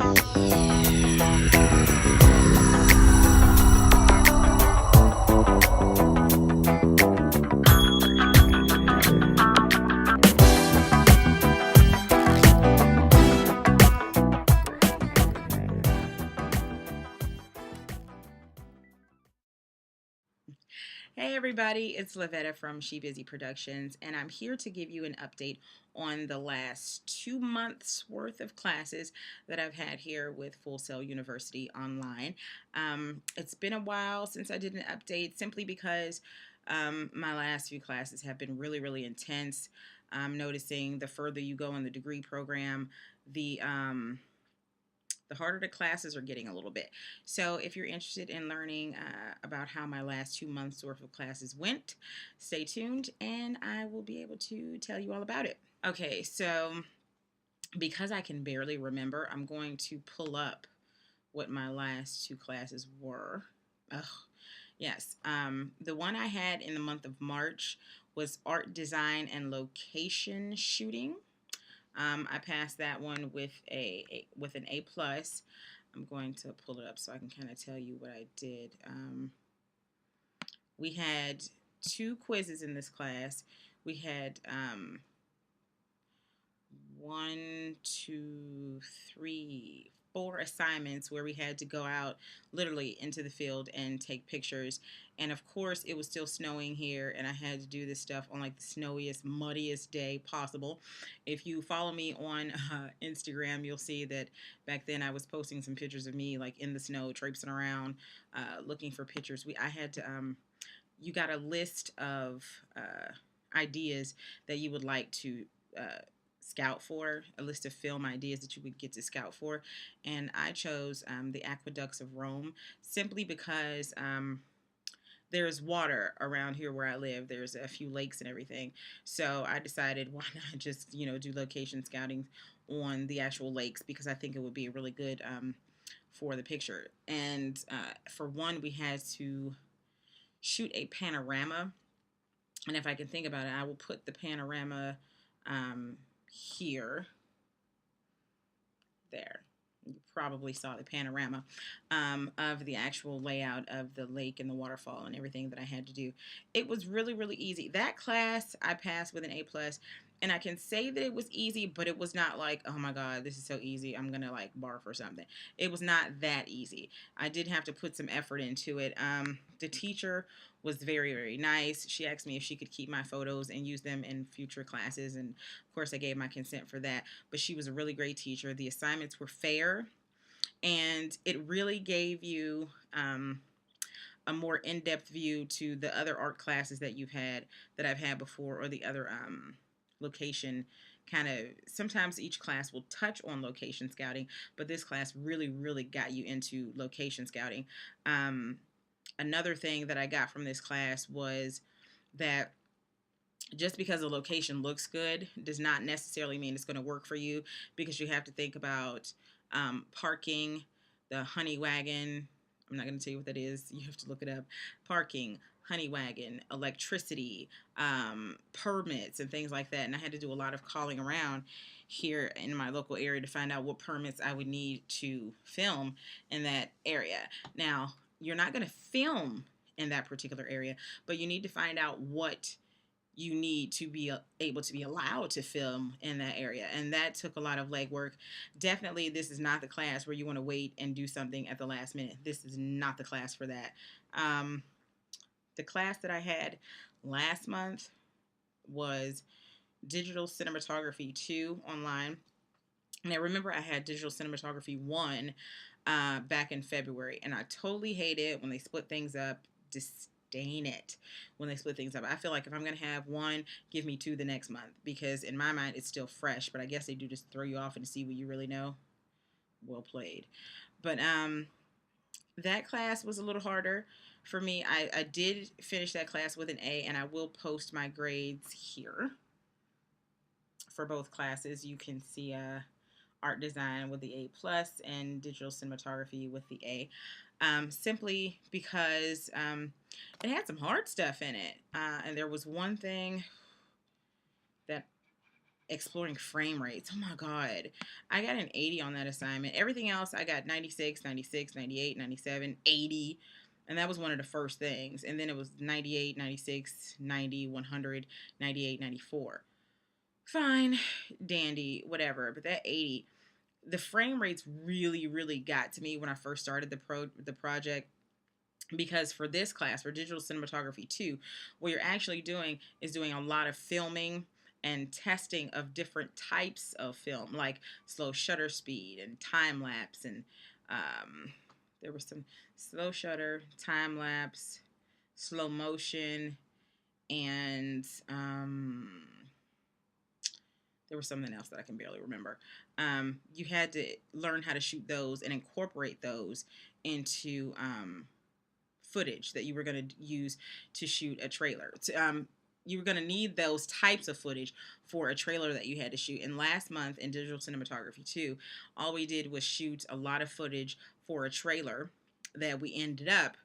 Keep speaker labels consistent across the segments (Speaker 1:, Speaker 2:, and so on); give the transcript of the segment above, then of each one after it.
Speaker 1: Hey everybody, it's Lavetta from TheSheBusy Productions, and I'm here to give you an update on the last 2 months worth of classes that I've had here with Full Sail University online. It's been a while since I did an update simply because my last few classes have been really intense. I'm noticing the further you go in the degree program, the harder the classes are getting a little bit. So if you're interested in learning about how my last 2 months worth of classes went, stay tuned and I will be able to tell you all about it. Okay, so because I can barely remember, I'm going to pull up what my last two classes were. Ugh. Yes, the one I had in the month of March was art design and location shooting. I passed that one with with an A plus. I'm going to pull it up so I can kind of tell you what I did. We had two quizzes in this class. We had one, two, three, four assignments where we had to go out literally into the field and take pictures. And of course, it was still snowing here, and I had to do this stuff on like the snowiest, muddiest day possible. If you follow me on Instagram, you'll see that back then I was posting some pictures of me like in the snow, traipsing around, looking for pictures. I had to. You got a list of ideas that you would like to scout for, a list of film ideas that you would get to scout for, and I chose the aqueducts of Rome simply because there's water around here where I live. There's a few lakes and everything, so I decided why not just do location scouting on the actual lakes, because I think it would be really good for the picture. And for one, we had to shoot a panorama, and if I can think about it, I will put the panorama here. There. You probably saw the panorama of the actual layout of the lake and the waterfall and everything that I had to do. It was really easy. That class I passed with an A plus, and I can say that it was easy, but it was not like, oh my God, this is so easy, I'm gonna like barf or something. It was not that easy. I did have to put some effort into it. The teacher was very nice. She asked me if she could keep my photos and use them in future classes, and of course I gave my consent for that. But she was a really great teacher. The assignments were fair, and it really gave you a more in-depth view to the other art classes that I've had before, or the other location kind of. Sometimes each class will touch on location scouting, but this class really got you into location scouting. Another thing that I got from this class was that just because a location looks good does not necessarily mean it's going to work for you, because you have to think about parking, the honey wagon. I'm not going to tell you what that is. You have to look it up. Parking, honey wagon, electricity, permits, and things like that. And I had to do a lot of calling around here in my local area to find out what permits I would need to film in that area. Now, you're not going to film in that particular area, but you need to find out what you need to be able to be allowed to film in that area. And that took a lot of legwork. Definitely, this is not the class where you want to wait and do something at the last minute. This is not the class for that. The class that I had last month was Digital Cinematography 2 online. And I remember I had Digital Cinematography 1 back in February, and I totally hate it when they split things up. Disdain it when they split things up. I feel like if I'm going to have one, give me two the next month, because in my mind it's still fresh, but I guess they do just throw you off and see what you really know. Well played. But that class was a little harder for me. I did finish that class with an A, and I will post my grades here for both classes. You can see art design with the A plus and digital cinematography with the A. Simply because it had some hard stuff in it. And there was one thing that exploring frame rates. Oh my God. I got an 80 on that assignment. Everything else, I got 96, 96, 98, 97, 80. And that was one of the first things. And then it was 98, 96, 90, 100, 98, 94. Fine, dandy, whatever. But that 80, the frame rates really, really got to me when I first started the project, because for this class, for digital cinematography 2, what you're actually doing is doing a lot of filming and testing of different types of film, like slow shutter speed and time lapse, and there was some slow shutter, time lapse, slow motion, and there was something else that I can barely remember. You had to learn how to shoot those and incorporate those into footage that you were going to use to shoot a trailer. You were going to need those types of footage for a trailer that you had to shoot. And last month in digital cinematography 2, all we did was shoot a lot of footage for a trailer that we ended up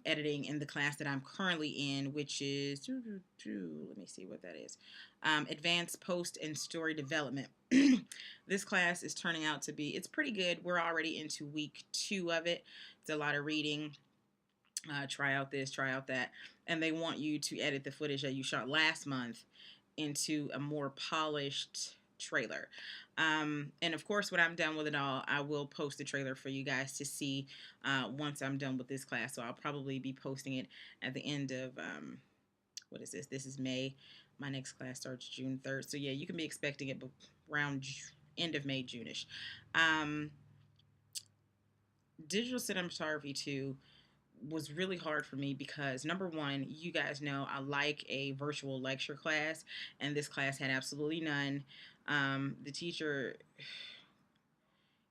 Speaker 1: editing in the class that I'm currently in, which is, let me see what that is, Advanced Post and Story Development. This class is turning out to be, it's pretty good. We're already into week 2 of it. It's a lot of reading. Try out this, try out that. And they want you to edit the footage that you shot last month into a more polished trailer. And of course, when I'm done with it all, I will post the trailer for you guys to see once I'm done with this class. So I'll probably be posting it at the end of, what is this? This is May. My next class starts June 3rd. So yeah, you can be expecting it around end of May, June-ish. Digital cinematography 2 was really hard for me because, number one, you guys know I like a virtual lecture class, and this class had absolutely none. The teacher,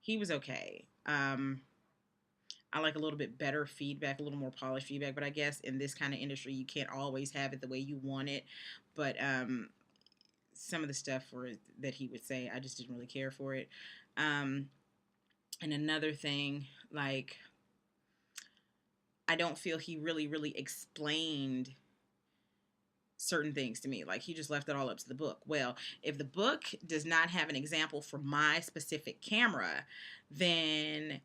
Speaker 1: he was okay. I like a little bit better feedback, a little more polished feedback, but I guess in this kind of industry, you can't always have it the way you want it. But some of the stuff that he would say, I just didn't really care for it. And another thing, like, I don't feel he really, really explained certain things to me. Like, he just left it all up to the book. Well, if the book does not have an example for my specific camera, then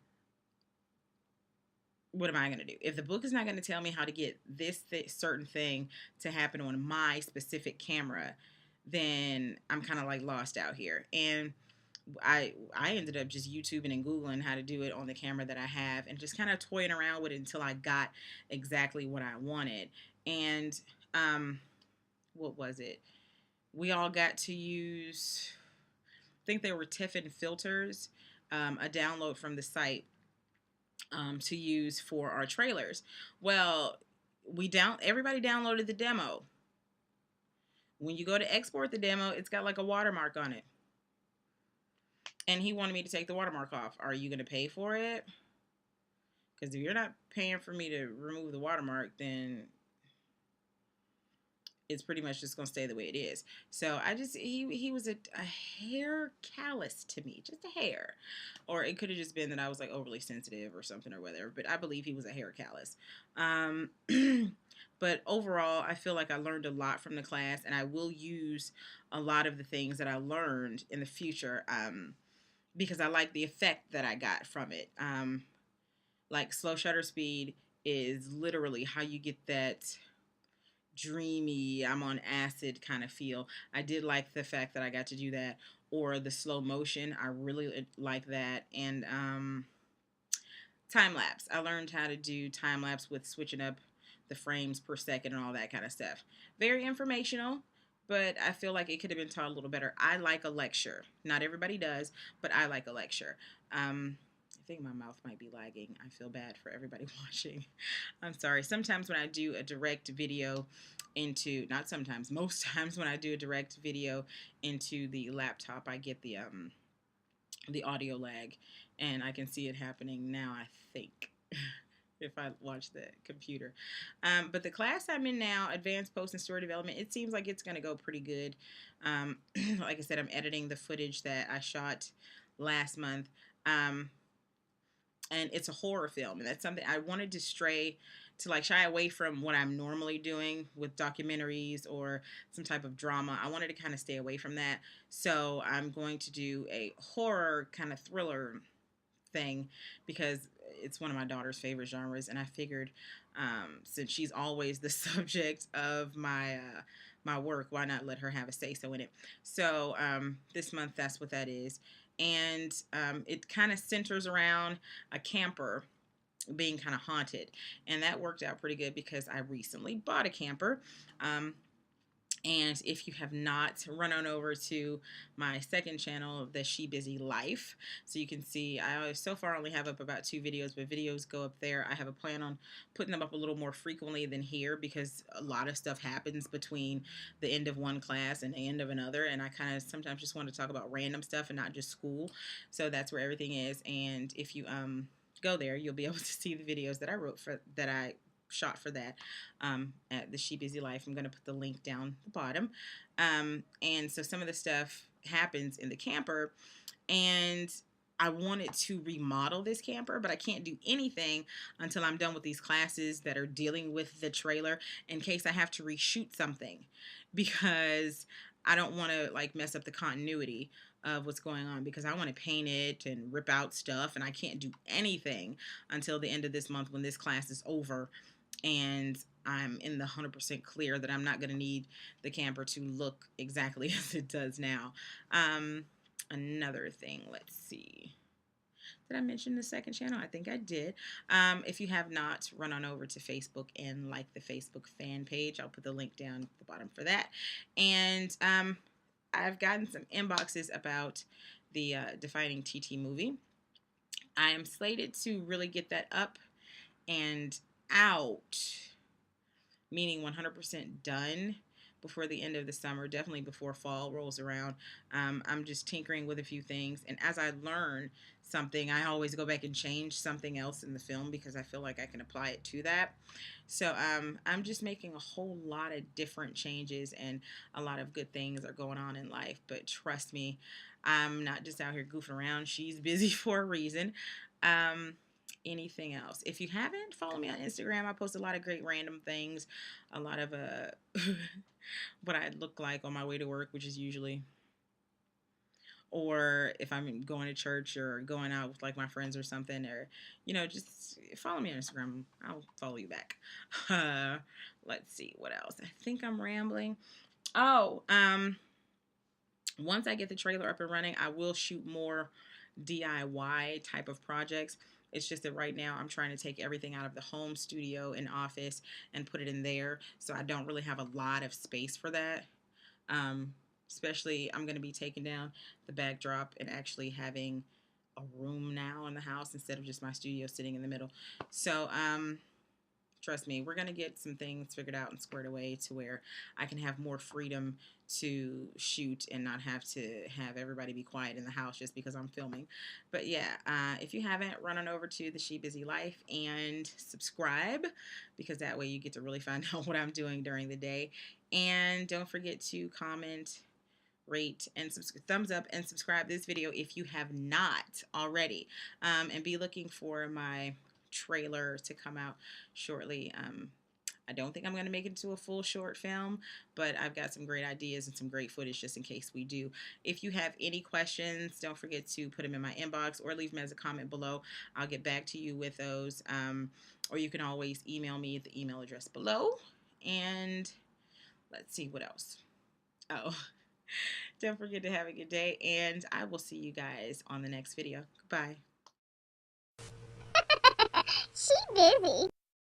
Speaker 1: what am I going to do? If the book is not going to tell me how to get this certain thing to happen on my specific camera, then I'm kind of like lost out here. And I ended up just YouTubing and Googling how to do it on the camera that I have, and just kind of toying around with it until I got exactly what I wanted. And what was it? We all got to use, I think they were Tiffin filters, a download from the site to use for our trailers. Well, everybody downloaded the demo. When you go to export the demo, it's got like a watermark on it. And he wanted me to take the watermark off. Are you going to pay for it? Because if you're not paying for me to remove the watermark, then it's pretty much just going to stay the way it is. So he was a hair callous to me, just a hair. Or it could have just been that I was like overly sensitive or something or whatever. But I believe he was a hair callous. But overall, I feel like I learned a lot from the class, and I will use a lot of the things that I learned in the future. Because I like the effect that I got from it. Like slow shutter speed is literally how you get that dreamy, I'm on acid kind of feel. I did like the fact that I got to do that. Or the slow motion, I really like that. And time lapse. I learned how to do time lapse with switching up the frames per second and all that kind of stuff. Very informational, but I feel like it could have been taught a little better. I like a lecture. Not everybody does, but I like a lecture. I think my mouth might be lagging. I feel bad for everybody watching. I'm sorry. Sometimes when I do a direct video into, not sometimes, most times when I do a direct video into the laptop, I get the audio lag, and I can see it happening now, I think. If I watch the computer. But the class I'm in now, Advanced Post and Story Development, it seems like it's going to go pretty good. Like I said, I'm editing the footage that I shot last month. and it's a horror film, and that's something I wanted to stray to, like, shy away from what I'm normally doing with documentaries or some type of drama. I wanted to kind of stay away from that, so I'm going to do a horror kind of thriller thing because it's one of my daughter's favorite genres, and I figured, since she's always the subject of my work, why not let her have a say so in it? So this month, that's what that is, and it kind of centers around a camper being kind of haunted, and that worked out pretty good because I recently bought a camper. And if you have not, run on over to my second channel, TheSheBusy Life, so you can see I so far only have up about 2 videos, but videos go up there. I have a plan on putting them up a little more frequently than here because a lot of stuff happens between the end of one class and the end of another, and I kind of sometimes just want to talk about random stuff and not just school. So that's where everything is, and if you go there, you'll be able to see the videos that I wrote for that I shot for that, at TheSheBusy Life. I'm going to put the link down the bottom. And so some of the stuff happens in the camper, and I wanted to remodel this camper, but I can't do anything until I'm done with these classes that are dealing with the trailer in case I have to reshoot something, because I don't want to like mess up the continuity of what's going on, because I want to paint it and rip out stuff, and I can't do anything until the end of this month when this class is over and I'm in the 100% clear that I'm not going to need the camper to look exactly as it does now. Another thing, let's see. Did I mention the second channel? I think I did. If you have not, run on over to Facebook and like the Facebook fan page. I'll put the link down at the bottom for that. And I've gotten some inboxes about the Defining TT movie. I am slated to really get that up and out, meaning 100% done before the end of the summer, definitely before fall rolls around. I'm just tinkering with a few things, and as I learn something, I always go back and change something else in the film because I feel like I can apply it to that. So I'm just making a whole lot of different changes, and a lot of good things are going on in life. But trust me, I'm not just out here goofing around. She's busy for a reason. Um, Anything else? If you haven't, follow me on Instagram. I post a lot of great random things, a lot of what I look like on my way to work, which is usually, or if I'm going to church or going out with like my friends or something, or just follow me on Instagram. I'll follow you back. Uh, let's see what else. I think I'm rambling. Oh, once I get the trailer up and running, I will shoot more DIY type of projects. It's just that right now I'm trying to take everything out of the home studio and office and put it in there. So I don't really have a lot of space for that. Um, Especially, I'm going to be taking down the backdrop and actually having a room now in the house instead of just my studio sitting in the middle. So, trust me, we're going to get some things figured out and squared away to where I can have more freedom to shoot and not have to have everybody be quiet in the house just because I'm filming. But yeah, if you haven't, run on over to TheSheBusy Life and subscribe, because that way you get to really find out what I'm doing during the day. And don't forget to comment, rate, and thumbs up and subscribe this video if you have not already. And be looking for my trailer to come out shortly. I don't think I'm going to make it into a full short film, but I've got some great ideas and some great footage just in case we do. If you have any questions, don't forget to put them in my inbox or leave them as a comment below. I'll get back to you with those. Or you can always email me at the email address below. And let's see what else. Oh, don't forget to have a good day, and I will see you guys on the next video. Goodbye.
Speaker 2: She busy.